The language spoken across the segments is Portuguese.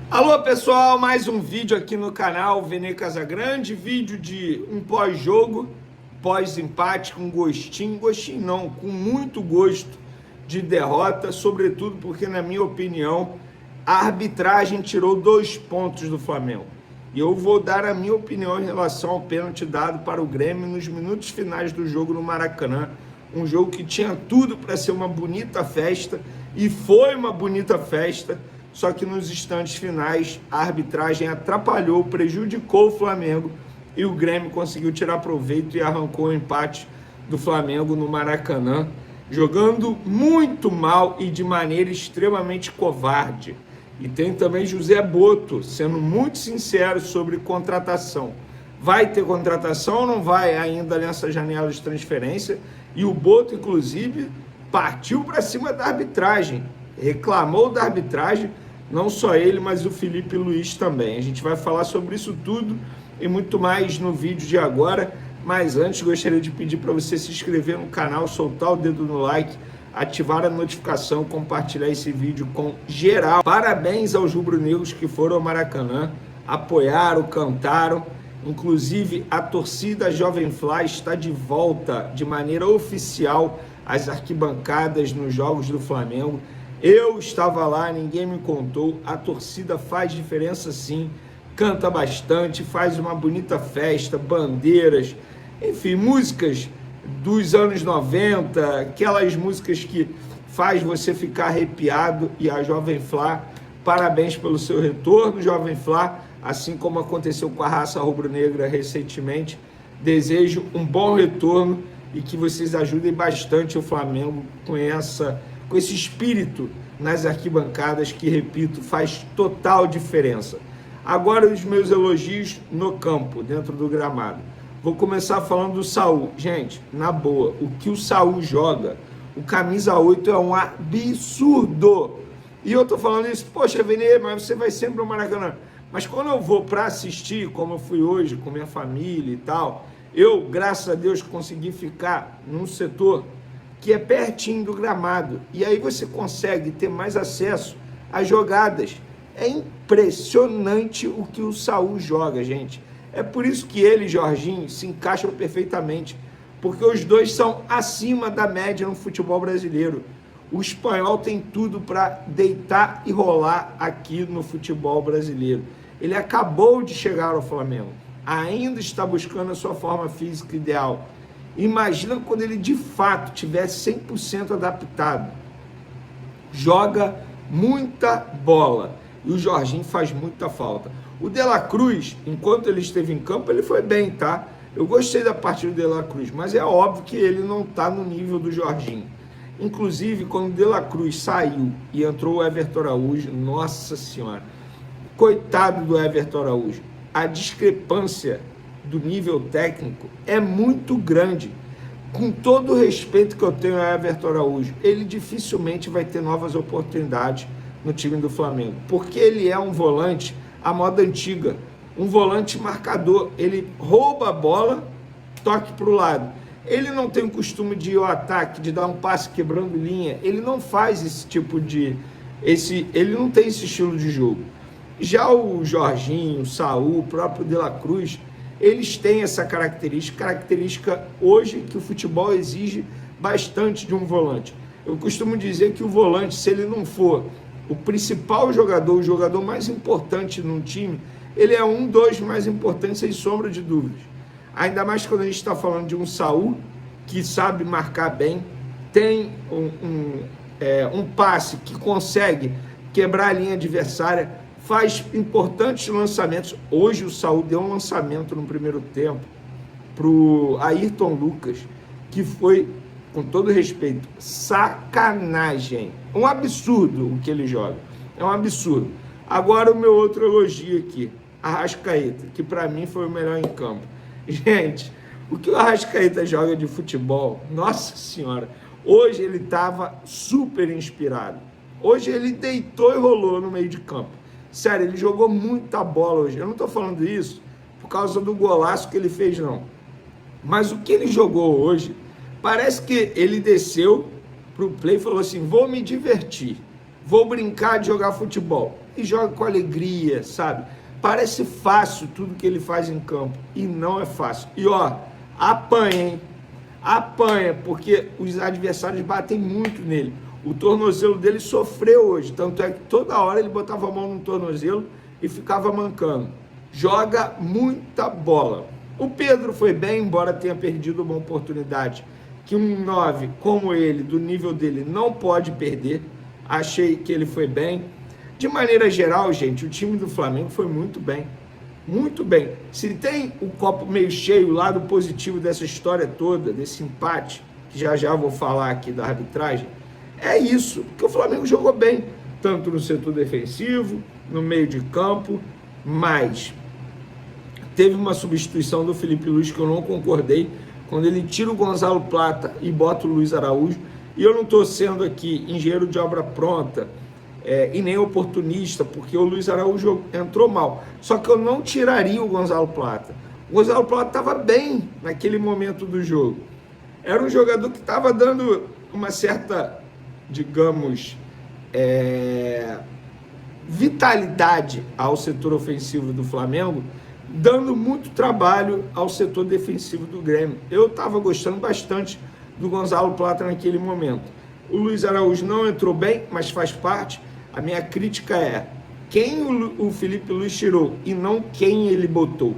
Alô pessoal, mais um vídeo aqui no canal Vene Casagrande, vídeo de um pós-jogo, pós-empate com gostinho não, com muito gosto de derrota, sobretudo porque, na minha opinião, a arbitragem tirou 2 pontos do Flamengo. E eu vou dar a minha opinião em relação ao pênalti dado para o Grêmio nos minutos finais do jogo no Maracanã, um jogo que tinha tudo para ser uma bonita festa, e foi uma bonita festa. Só que nos instantes finais a arbitragem atrapalhou, prejudicou o Flamengo e o Grêmio conseguiu tirar proveito e arrancou o empate do Flamengo no Maracanã, jogando muito mal e de maneira extremamente covarde. E tem também José Boto sendo muito sincero sobre contratação. Vai ter contratação ou não vai ainda nessa janela de transferência? E o Boto, inclusive, partiu para cima da arbitragem, reclamou da arbitragem. Não só ele, mas o Felipe Luiz também. A gente vai falar sobre isso tudo e muito mais no vídeo de agora. Mas antes, gostaria de pedir para você se inscrever no canal, soltar o dedo no like, ativar a notificação, compartilhar esse vídeo com geral. Parabéns aos rubro-negros que foram ao Maracanã, apoiaram, cantaram. Inclusive, a torcida Jovem Flá está de volta de maneira oficial às arquibancadas nos jogos do Flamengo. Eu estava lá, ninguém me contou, a torcida faz diferença sim, canta bastante, faz uma bonita festa, bandeiras, enfim, músicas dos anos 90, aquelas músicas que faz você ficar arrepiado. E a Jovem Flá, parabéns pelo seu retorno, Jovem Flá, assim como aconteceu com a raça rubro-negra recentemente. Desejo um bom retorno e que vocês ajudem bastante o Flamengo com esse espírito nas arquibancadas que, repito, faz total diferença. Agora os meus elogios no campo, dentro do gramado. Vou começar falando do Saul. Gente, na boa, o que o Saul joga, o camisa 8 é um absurdo. E eu tô falando isso, poxa, Vene, mas você vai sempre ao Maracanã. Mas quando eu vou para assistir, como eu fui hoje com minha família e tal, eu, graças a Deus, consegui ficar num setor que é pertinho do gramado, e aí você consegue ter mais acesso às jogadas. É impressionante o que o Saul joga, gente. É por isso que ele e Jorginho se encaixam perfeitamente, porque os dois são acima da média no futebol brasileiro. O espanhol tem tudo para deitar e rolar aqui no futebol brasileiro. Ele acabou de chegar ao Flamengo, ainda está buscando a sua forma física ideal. Imagina quando ele de fato tiver 100% adaptado. Joga muita bola e o Jorginho faz muita falta. O De La Cruz, enquanto ele esteve em campo, ele foi bem, tá? Eu gostei da partida do De La Cruz, mas é óbvio que ele não está no nível do Jorginho. Inclusive, quando o De La Cruz saiu e entrou o Everton Araújo, nossa senhora, coitado do Everton Araújo, a discrepância do nível técnico é muito grande. Com todo o respeito que eu tenho a Everton Araújo, ele dificilmente vai ter novas oportunidades no time do Flamengo, porque ele é um volante à moda antiga, um volante marcador. Ele rouba a bola, toque para o lado. Ele não tem o costume de ir ao ataque, de dar um passe quebrando linha. Ele não faz esse tipo de... ele não tem esse estilo de jogo. Já o Jorginho, o Saul, o próprio De La Cruz, eles têm essa característica hoje que o futebol exige bastante de um volante. Eu costumo dizer que o volante, se ele não for o principal jogador, o jogador mais importante num time, ele é dos mais importantes, sem sombra de dúvidas. Ainda mais quando a gente está falando de um Saul que sabe marcar bem, tem um passe que consegue quebrar a linha adversária, faz importantes lançamentos. Hoje o Saul deu um lançamento no primeiro tempo para o Ayrton Lucas, que foi, com todo respeito, sacanagem. Um absurdo o que ele joga. É um absurdo. Agora o meu outro elogio aqui, Arrascaeta, que para mim foi o melhor em campo. Gente, o que o Arrascaeta joga de futebol, nossa senhora, hoje ele estava super inspirado. Hoje ele deitou e rolou no meio de campo. Sério, ele jogou muita bola hoje. Eu não estou falando isso por causa do golaço que ele fez, não. Mas o que ele jogou hoje, parece que ele desceu para o play e falou assim, vou me divertir. vou brincar de jogar futebol. E joga com alegria, sabe? Parece fácil tudo que ele faz em campo. E não é fácil. E ó, apanha, hein? Apanha, porque os adversários batem muito nele. O tornozelo dele sofreu hoje. Tanto é que toda hora ele botava a mão no tornozelo e ficava mancando. Joga muita bola. O Pedro foi bem, embora tenha perdido uma oportunidade que um 9 como ele, do nível dele, não pode perder. Achei que ele foi bem. De maneira geral, gente, o time do Flamengo foi muito bem. Muito bem. Se tem o copo meio cheio, o lado positivo dessa história toda, desse empate, que já vou falar aqui da arbitragem, é isso, porque o Flamengo jogou bem, tanto no setor defensivo, no meio de campo, mas teve uma substituição do Felipe Luiz que eu não concordei, quando ele tira o Gonzalo Plata e bota o Luiz Araújo, e eu não estou sendo aqui engenheiro de obra pronta, e nem oportunista, porque o Luiz Araújo entrou mal. Só que eu não tiraria o Gonzalo Plata. O Gonzalo Plata estava bem naquele momento do jogo. Era um jogador que estava dando uma certa, digamos, vitalidade ao setor ofensivo do Flamengo, dando muito trabalho ao setor defensivo do Grêmio. Eu estava gostando bastante do Gonzalo Plata naquele momento. O Luiz Araújo não entrou bem, mas faz parte. A minha crítica é quem o Felipe Luiz tirou e não quem ele botou,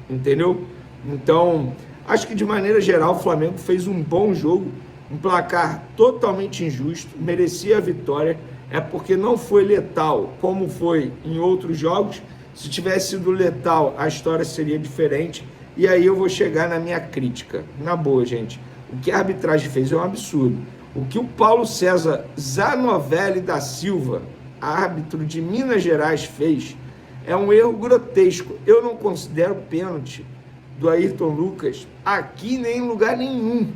entendeu? Então, acho que de maneira geral o Flamengo fez um bom jogo, um placar totalmente injusto, merecia a vitória, é porque não foi letal como foi em outros jogos. Se tivesse sido letal, a história seria diferente, e aí eu vou chegar na minha crítica. Na boa, gente, o que a arbitragem fez é um absurdo. O que o Paulo César Zanovelli da Silva, árbitro de Minas Gerais, fez é um erro grotesco. Eu não considero pênalti do Ayrton Lucas aqui nem em lugar nenhum.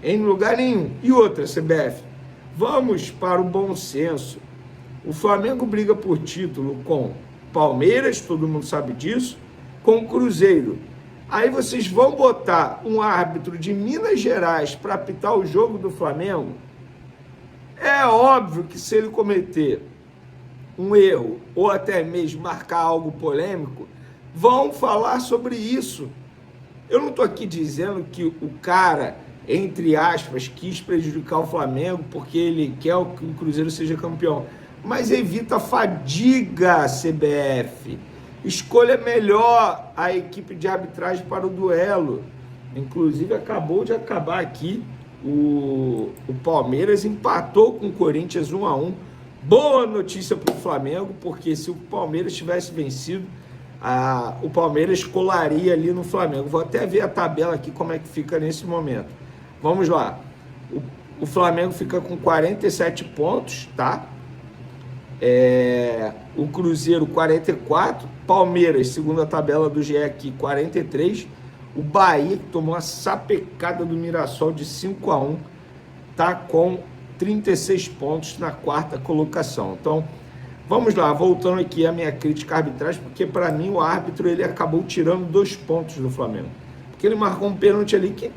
Em lugar nenhum. E outra, CBF, vamos para o bom senso. O Flamengo briga por título com Palmeiras, todo mundo sabe disso, com o Cruzeiro. Aí vocês vão botar um árbitro de Minas Gerais para apitar o jogo do Flamengo? É óbvio que se ele cometer um erro ou até mesmo marcar algo polêmico, vão falar sobre isso. Eu não estou aqui dizendo que o cara, entre aspas, quis prejudicar o Flamengo porque ele quer que o Cruzeiro seja campeão, mas evita a fadiga, CBF. Escolha melhor a equipe de arbitragem para o duelo. Inclusive, acabou de acabar aqui. O Palmeiras empatou com o Corinthians 1-1. Boa notícia para o Flamengo, porque se o Palmeiras tivesse vencido, o Palmeiras colaria ali no Flamengo. Vou até ver a tabela aqui, como é que fica nesse momento. Vamos lá. O Flamengo fica com 47 pontos, tá? O Cruzeiro 44, Palmeiras, segundo a tabela do GE aqui, 43, o Bahia, que tomou uma sapecada do Mirassol de 5-1, tá com 36 pontos na quarta colocação. Então, vamos lá, voltando aqui à minha crítica à arbitragem, porque para mim o árbitro ele acabou tirando 2 pontos do Flamengo, porque ele marcou um pênalti ali que,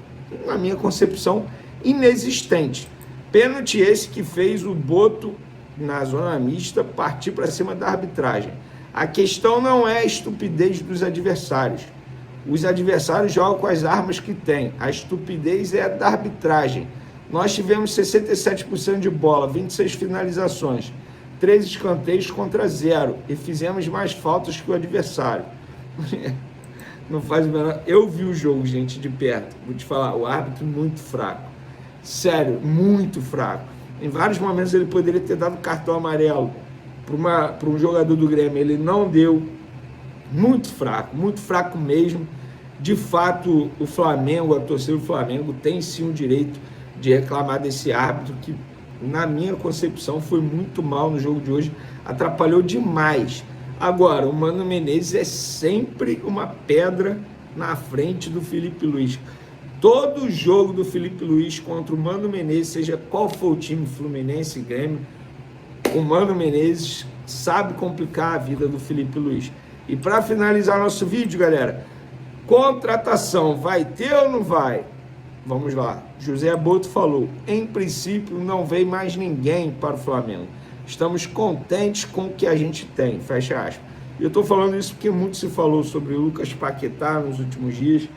na minha concepção, inexistente. Pênalti esse que fez o Boto, na zona mista, partir para cima da arbitragem. A questão não é a estupidez dos adversários. Os adversários jogam com as armas que têm. A estupidez é a da arbitragem. Nós tivemos 67% de bola, 26 finalizações, 3 escanteios contra 0 e fizemos mais faltas que o adversário. Não faz o menor... Eu vi o jogo, gente, de perto. Vou te falar, o árbitro muito fraco. Sério, muito fraco. Em vários momentos ele poderia ter dado cartão amarelo para um jogador do Grêmio. Ele não deu. Muito fraco mesmo. De fato, o Flamengo, a torcida do Flamengo, tem sim o direito de reclamar desse árbitro que, na minha concepção, foi muito mal no jogo de hoje. Atrapalhou demais. Agora, o Mano Menezes é sempre uma pedra na frente do Felipe Luiz. Todo jogo do Felipe Luiz contra o Mano Menezes, seja qual for o time, Fluminense, Grêmio, o Mano Menezes sabe complicar a vida do Felipe Luiz. E para finalizar nosso vídeo, galera, contratação vai ter ou não vai? Vamos lá. José Boto falou, em princípio não vem mais ninguém para o Flamengo. Estamos contentes com o que a gente tem, fecha aspas. E eu estou falando isso porque muito se falou sobre Lucas Paquetá nos últimos dias,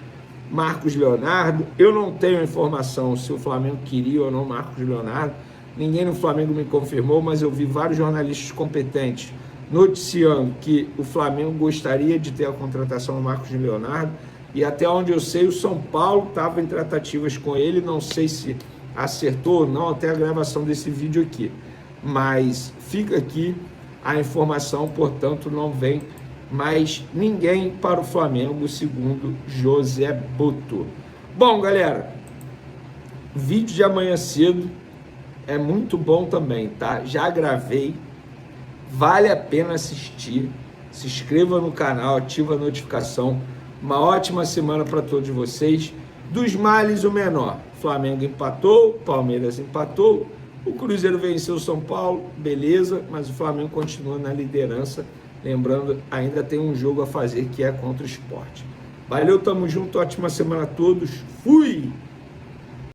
Marcos Leonardo. Eu não tenho informação se o Flamengo queria ou não Marcos Leonardo. Ninguém no Flamengo me confirmou, mas eu vi vários jornalistas competentes noticiando que o Flamengo gostaria de ter a contratação do Marcos Leonardo. E até onde eu sei, o São Paulo estava em tratativas com ele. Não sei se acertou ou não até a gravação desse vídeo aqui. Mas fica aqui a informação, portanto, não vem mais ninguém para o Flamengo, segundo José Boto. Bom, galera, vídeo de amanhã cedo é muito bom também, tá? Já gravei, vale a pena assistir. Se inscreva no canal, ativa a notificação. Uma ótima semana para todos vocês. Dos males, o menor. Flamengo empatou, Palmeiras empatou, o Cruzeiro venceu o São Paulo, beleza, mas o Flamengo continua na liderança. Lembrando, ainda tem um jogo a fazer que é contra o Sport. Valeu, tamo junto, ótima semana a todos. Fui!